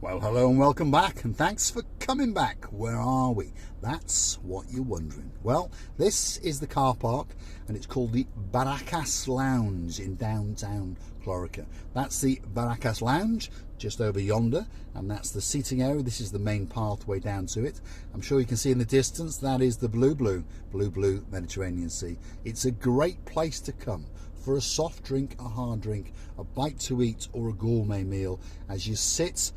Well, hello and welcome back, and thanks for coming back. Where are we? That's what you're wondering. Well, this is the car park, and it's called the Barracks Lounge in downtown Clorica. That's the Barracks Lounge just over yonder, and that's the seating area. This is the main pathway down to it. I'm sure you can see in the distance that is the blue Mediterranean Sea. It's a great place to come for a soft drink, a hard drink, a bite to eat, or a gourmet meal as you sit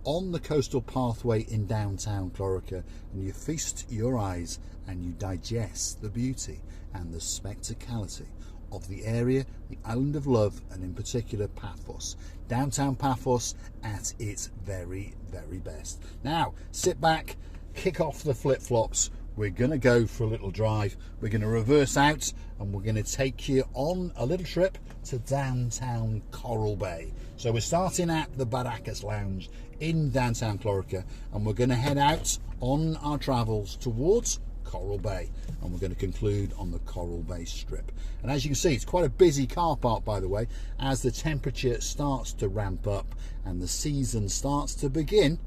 on the coastal pathway in downtown Clorica, and you feast your eyes and you digest the beauty and the spectacality of the area, the island of love, and in particular Paphos. Downtown Paphos at its very, very best. Now, sit back, kick off the flip-flops. We're going to go for a little drive. We're going to reverse out and we're going to take you on a little trip to downtown Coral Bay. So we're starting at the Barracks Lounge in downtown Clorica, and we're going to head out on our travels towards Coral Bay, and we're going to conclude on the Coral Bay Strip. And as you can see, it's quite a busy car park, by the way, as the temperature starts to ramp up and the season starts to begin.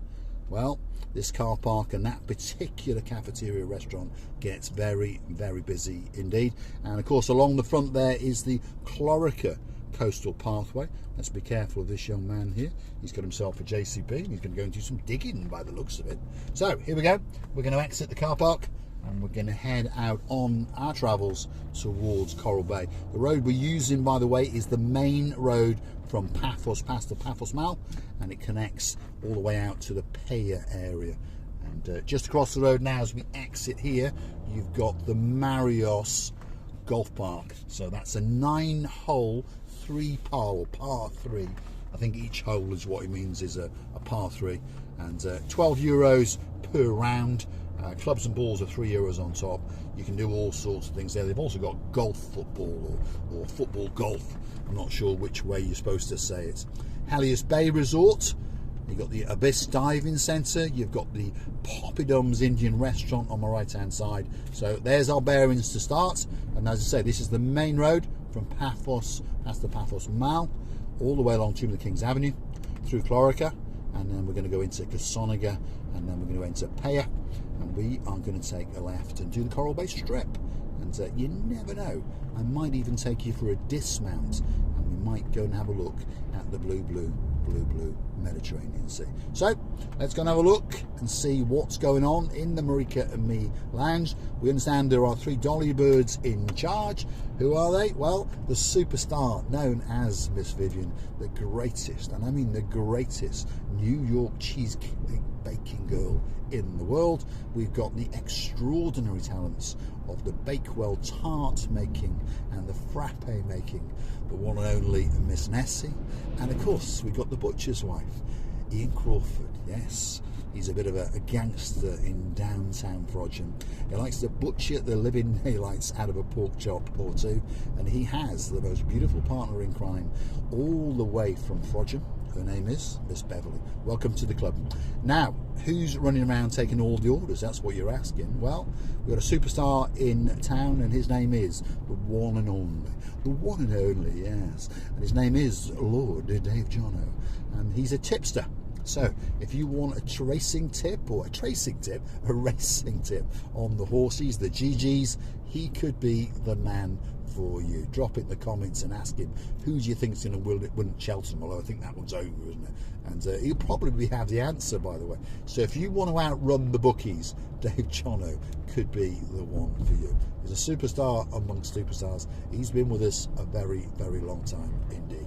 Well, this car park and that particular cafeteria restaurant gets very, very busy indeed. And of course, along the front there is the Clorica coastal pathway. Let's be careful of this young man here. He's got himself a JCB and he's going to go and do some digging by the looks of it. So here we go. We're going to exit the car park and we're going to head out on our travels towards Coral Bay. The road we're using, by the way, is the main road from Paphos past the Paphos Mall, and it connects all the way out to the Paya area. And just across the road now, as we exit here, you've got the Marios Golf Park. So that's a 9-hole, 3-par, par 3. I think each hole is what it means is a par 3, and €12 per round. Clubs and balls are €3 on top. You can do all sorts of things there. They've also got golf football or football golf. I'm not sure which way you're supposed to say it. Helios Bay Resort. You've got the Abyss Diving Centre. You've got the Poppydums Indian Restaurant on my right-hand side. So there's our bearings to start. And as I say, this is the main road from Paphos past the Paphos Mall, all the way along Tomb of the Kings Avenue, through Clorica, and then we're going to go into Kasoniga, and then we're going to go into Paya, and we are going to take a left and do the Coral Bay Strip. And you never know, I might even take you for a dismount, and we might go and have a look at the blue Mediterranean Sea. So let's go and have a look and see what's going on in the Marika and Me Lounge. We understand there are 3 dolly birds in charge. Who are they? Well, the superstar known as Miss Vivian, the greatest, and I mean the greatest, New York cheesecake baking girl in the world. We've got the extraordinary talents of the Bakewell tart making and the frappe making, the one and only Miss Nessie, and of course we've got the butcher's wife, Ian Crawford. Yes, he's a bit of a gangster in downtown Frodsham. He likes to butcher the living daylights out of a pork chop or two, and he has the most beautiful partner in crime all the way from Frodsham. Her name is Miss Beverly. Welcome to the club. Now, who's running around taking all the orders? That's what you're asking. Well, we've got a superstar in town, and his name is the one and only. The one and only, yes. And his name is Lord Dave Jono. And he's a tipster. So, if you want a racing tip on the horses, the GGs, he could be the man for you. Drop it in the comments and ask him, who do you think is going to win Cheltenham? Although I think that one's over, isn't it? And he'll probably have the answer, by the way. So if you want to outrun the bookies, Dave Jono could be the one for you. He's a superstar amongst superstars. He's been with us a very, very long time indeed.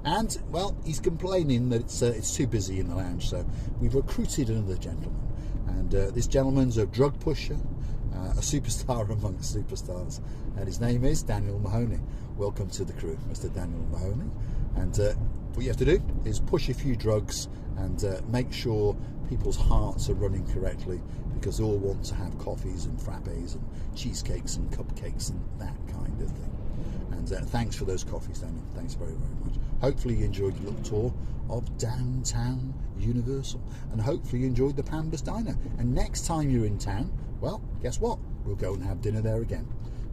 And, well, he's complaining that it's too busy in the lounge, so we've recruited another gentleman. And this gentleman's a drug pusher, a superstar amongst superstars, and his name is Daniel Mahoney. Welcome to the crew, Mr. Daniel Mahoney. And what you have to do is push a few drugs and make sure people's hearts are running correctly, because they all want to have coffees and frappes and cheesecakes and cupcakes and that kind of thing. And thanks for those coffees, Daniel. Thanks very, very much. Hopefully you enjoyed your little tour of downtown Universal, and hopefully you enjoyed the Pambas Diner. And next time you're in town, well, guess what? We'll go and have dinner there again,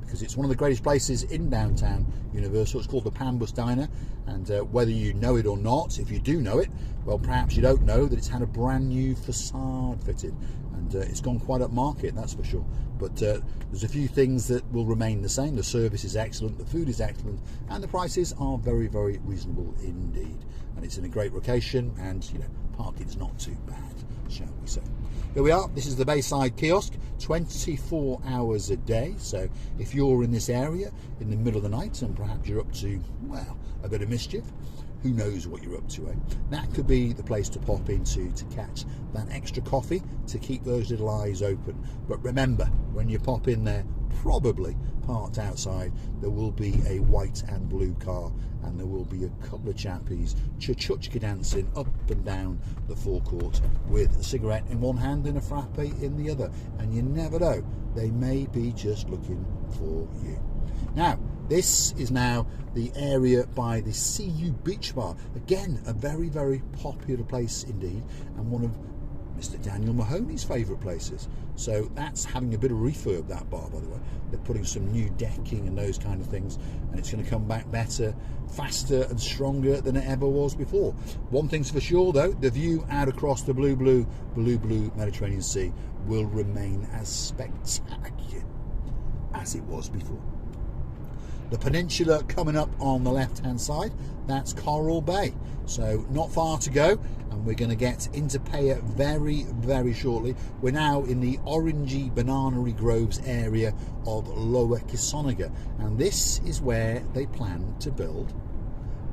because it's one of the greatest places in downtown Universal. It's called the Paphos Diner, and whether you know it or not, if you do know it, well, perhaps you don't know that it's had a brand new facade fitted, and it's gone quite up market, that's for sure. But there's a few things that will remain the same. The service is excellent, the food is excellent, and the prices are very, very reasonable indeed. And it's in a great location, and you know, parking's not too bad, shall we say. Here we are. This is the Bayside Kiosk, 24 hours a day. So if you're in this area in the middle of the night and perhaps you're up to, well, a bit of mischief, who knows what you're up to, eh? That could be the place to pop into to catch that extra coffee, to keep those little eyes open. But remember, when you pop in there, probably parked outside, there will be a white and blue car, and there will be a couple of chappies chuchka dancing up and down the forecourt with a cigarette in one hand and a frappe in the other. And you never know, they may be just looking for you. Now, this is now the area by the CU Beach Bar. Again, a very, very popular place indeed, and one of Mr. Daniel Mahoney's favourite places. So that's having a bit of refurb, that bar, by the way. They're putting some new decking and those kind of things, and it's going to come back better, faster and stronger than it ever was before. One thing's for sure though, the view out across the blue Mediterranean Sea will remain as spectacular as it was before. The peninsula coming up on the left hand side, that's Coral Bay, so not far to go, and we're going to get into Paya very, very shortly. We're now in the orangey banana groves area of Lower Kissonaga, and this is where they plan to build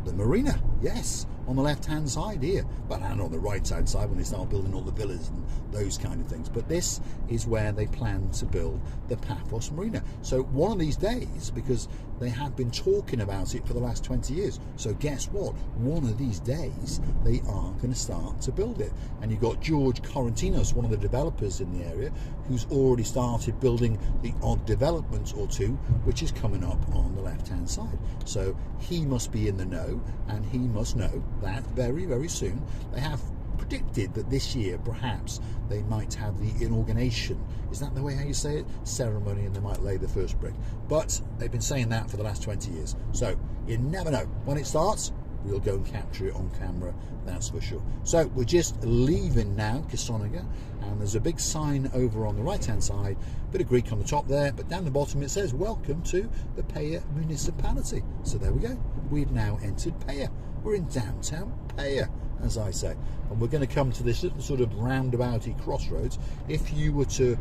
the marina. Yes, on the left hand side here, but and on the right hand side when they start building all the villas and those kind of things. But this is where they plan to build the Paphos Marina. So one of these days, because they have been talking about it for the last 20 years, so guess what, one of these days they are going to start to build it. And you've got George Corantinos, one of the developers in the area, who's already started building the odd development or two which is coming up on the left hand side. So he must be in the know, and he must know that very, very soon they have predicted that this year perhaps they might have the inauguration, is that the way how you say it, ceremony, and they might lay the first brick. But they've been saying that for the last 20 years, so you never know when it starts. We'll go and capture it on camera, that's for sure. So we're just leaving now Kissonaga, and there's a big sign over on the right hand side, bit of Greek on the top there, but down the bottom it says welcome to the Paya municipality. So there we go, we've now entered Paya. We're in downtown Paya, as I say, and we're going to come to this little sort of roundabouty crossroads. If you were to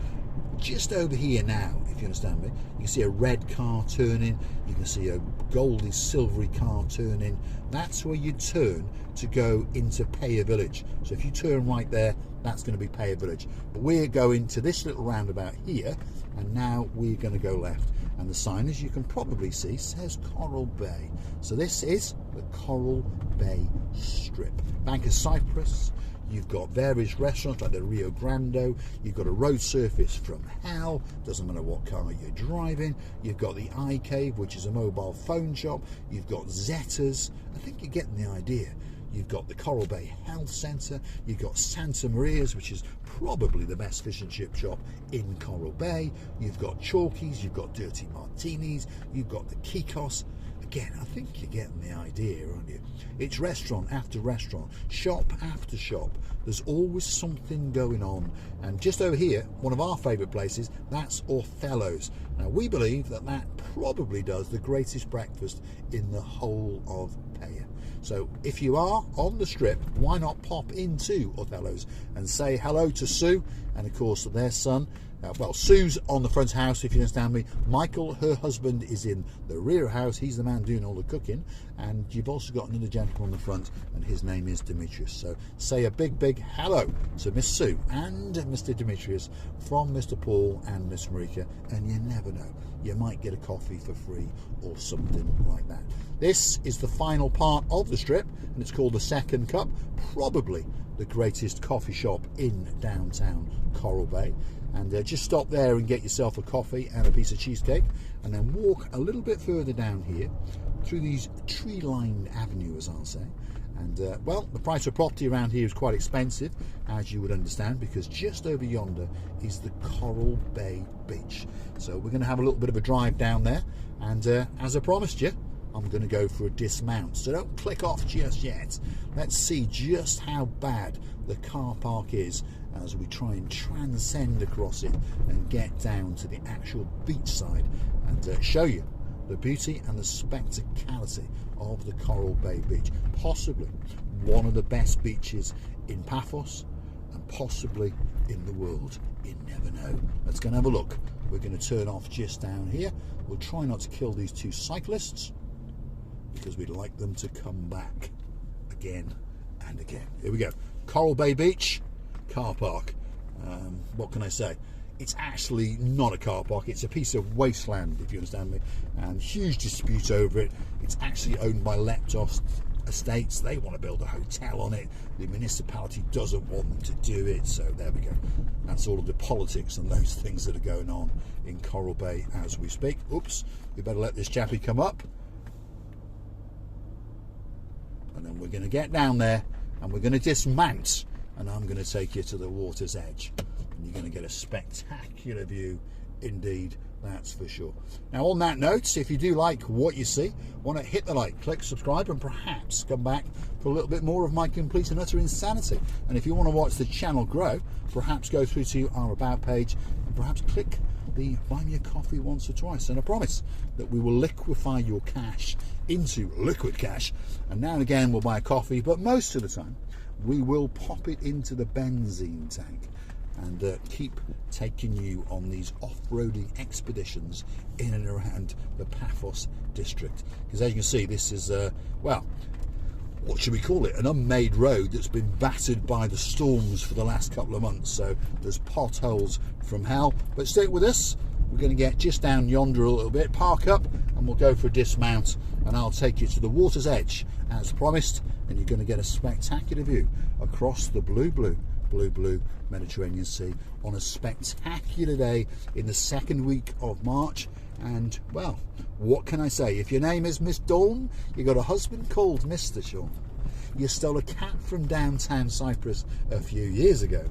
just over here now, if you understand me, you can see a red car turning, you can see a goldy silvery car turning. That's where you turn to go into Paya Village. So if you turn right there, that's going to be Paya Village. But we're going to this little roundabout here, and now we're going to go left. And the sign, as you can probably see, says Coral Bay. So this is the Coral Bay Strip. Bank of Cyprus. You've got various restaurants like the Rio Grande. You've got a road surface from hell. Doesn't matter what car you're driving. You've got the iCave, which is a mobile phone shop. You've got Zetta's. I think you're getting the idea. You've got the Coral Bay Health Centre. You've got Santa Maria's, which is probably the best fish and chip shop in Coral Bay. You've got Chalkies. You've got Dirty Martinis. You've got the Kikos. Again, I think you're getting the idea, aren't you? It's restaurant after restaurant, shop after shop. There's always something going on. And just over here, one of our favourite places, that's Othello's. Now, we believe that that probably does the greatest breakfast in the whole of Paya. So if you are on the strip, why not pop into Othello's and say hello to Sue and, of course, their son. Well, Sue's on the front house, if you understand me. Michael, her husband, is in the rear house. He's the man doing all the cooking. And you've also got another gentleman on the front, and his name is Demetrius. So say a big, big hello to Miss Sue and Mr. Demetrius from Mr. Paul and Miss Marika. And you never know, you might get a coffee for free or something like that. This is the final part of the strip, and it's called the Second Cup. Probably the greatest coffee shop in downtown Coral Bay. And just stop there and get yourself a coffee and a piece of cheesecake, and then walk a little bit further down here through these tree-lined avenues, I'll say, And well, the price of property around here is quite expensive, as you would understand, because just over yonder is the Coral Bay Beach. So we're going to have a little bit of a drive down there, and as I promised you, I'm going to go for a dismount. So don't click off just yet. Let's see just how bad the car park is as we try and transcend across it and get down to the actual beach side and show you the beauty and the spectacality of the Coral Bay Beach. Possibly one of the best beaches in Paphos and possibly in the world. You never know. Let's go and have a look. We're going to turn off just down here. We'll try not to kill these two cyclists because we'd like them to come back again and again. Here we go. Coral Bay Beach car park. What can I say? It's actually not a car park, it's a piece of wasteland, if you understand me, and huge dispute over it. It's actually owned by Leptos Estates. They want to build a hotel on it. The municipality doesn't want them to do it, so there we go. That's all of the politics and those things that are going on in Coral Bay as we speak. Oops, we better let this chappie come up. And then we're going to get down there and we're going to dismount, and I'm going to take you to the water's edge. You're going to get a spectacular view indeed, that's for sure. Now on that note, if you do like what you see, want to hit the like, click subscribe, and perhaps come back for a little bit more of my complete and utter insanity. And if you want to watch the channel grow, perhaps go through to our about page and perhaps click the buy me a coffee once or twice, and I promise that we will liquefy your cash into liquid cash, and now and again we'll buy a coffee, but most of the time we will pop it into the benzene tank and keep taking you on these off-roading expeditions in and around the Paphos district. Because as you can see, this is, well, what should we call it? An unmade road that's been battered by the storms for the last couple of months. So there's potholes from hell. But stick with us. We're going to get just down yonder a little bit, park up, and we'll go for a dismount. And I'll take you to the water's edge, as promised. And you're going to get a spectacular view across the blue Mediterranean Sea on a spectacular day in the second week of March. And well, what can I say? If your name is Miss Dawn, you got a husband called Mr. Sean. You stole a cat from downtown Cyprus a few years ago,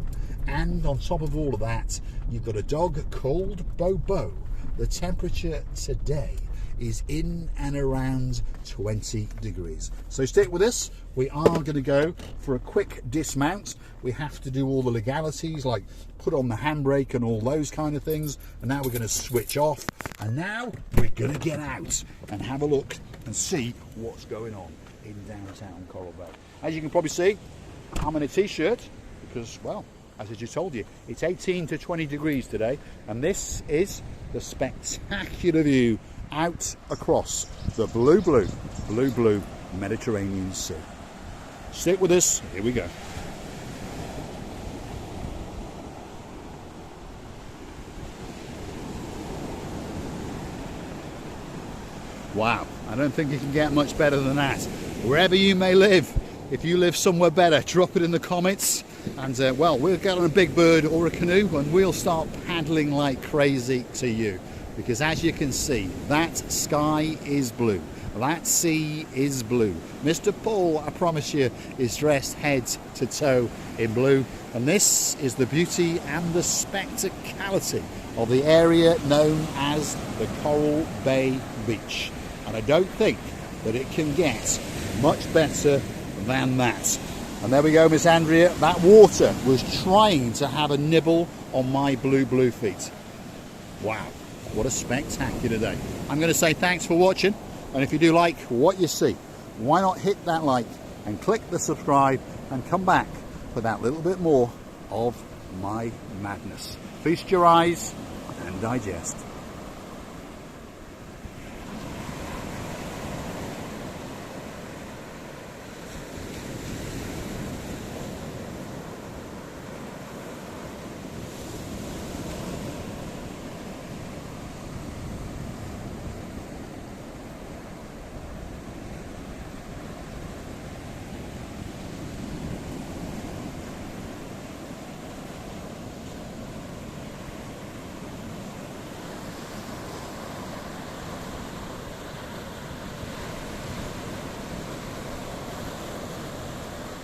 and on top of all of that, you've got a dog called Bobo. The temperature today is in and around 20 degrees. So stick with us. We are going to go for a quick dismount. We have to do all the legalities, like put on the handbrake and all those kind of things. And now we're going to switch off. And now we're going to get out and have a look and see what's going on in downtown Coral Bay. As you can probably see, I'm in a t-shirt because, well, as I just told you, it's 18 to 20 degrees today. And this is the spectacular view out across the blue Mediterranean Sea. Stick with us, here we go. Wow, I don't think it can get much better than that. Wherever you may live, if you live somewhere better, drop it in the comments. And well, we'll get on a big bird or a canoe and we'll start paddling like crazy to you. Because as you can see, that sky is blue, that sea is blue. Mr. Paul, I promise you, is dressed head to toe in blue. And this is the beauty and the spectacality of the area known as the Coral Bay Beach. And I don't think that it can get much better than that. And there we go, Miss Andrea, that water was trying to have a nibble on my blue feet. Wow. What a spectacular day. I'm going to say thanks for watching, and if you do like what you see, why not hit that like and click the subscribe and come back for that little bit more of my madness. Feast your eyes and digest.